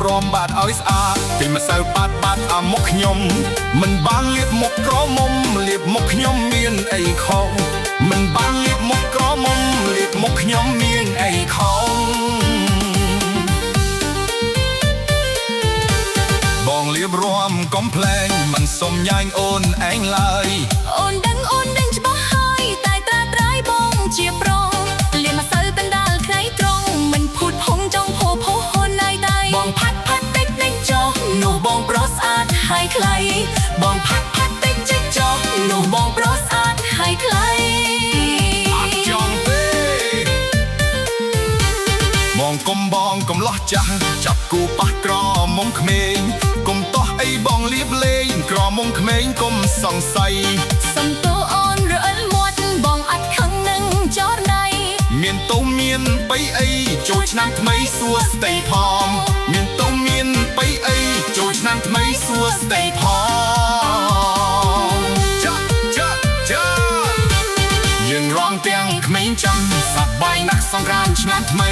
រំបាត់ឲ្យស្អាតពីម្សៅបាត់អាមុខខ្ញុំមិនបានលាបមុខក្រមុំលាបមុខខ្ញុំមានអីខុសមិនបានលាបមុខក្រមុំលាបមុខខ្ញុំមានអីខុសបងលាបរំកំភ្លែងមិនសុំញ៉ាញ់អូនឯងឡើយអូនដឹងច្បាស់ហើយតែត្រាត្រៃបងជាប្រុសលាបម្សៅកណ្ដាលថ្ងៃត្រង់មិនភូតភុំចង់ផុសអូនណៃដៃបងផាត់តិចចុះនោះបងប្រុសស្អាតហើយខ្លីបងផាត់តិចចុះនោះបងប្រុសស្អាតហើយខ្លីអត់ចង់ទេបងកុំលោះចាស់ចាប់គូប៉ះក្រមុំក្មេងកុំតោះអីបងលៀបលេងក្រមុំក្មេងកុំសង្ស័យសំទោអូនរអិលមាត់បងអត់ខឹងនឹងចរណៃមានតុំមានបីអីចូលឆ្នាំថ្មីសួស្ដីផងមានតុំមានបីអីចូលឆ្នាំថ្មីសួស្ដីផងយើងរំទាំងក្មេងចាំសប្បាយណាស់សង្ក្រាន្តឆ្នាំថ្មី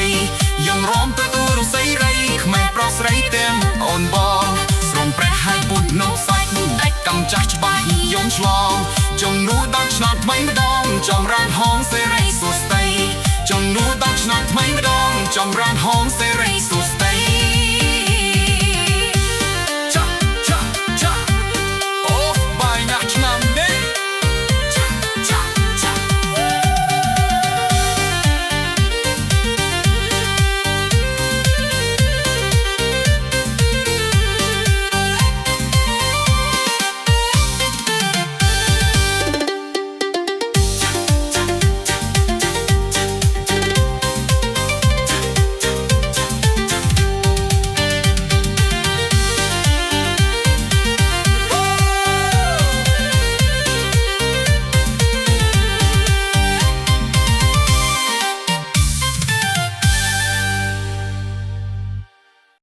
យើងរំទទួលរស័យរីខ្មែរប្រុសស្រីទាំងអូនបងស្រំព្រះហើយពុទ្ធនោះសាច់ដាច់កំចាស់ច្បាស់យំឆ្លងចំនួនដល់ឆ្នាំថ្មីម្ដងចម្រើនហងសេរីសួស្ដីចំនួនដល់ឆ្នាំថ្មីម្ដងចម្រើនហងសេរី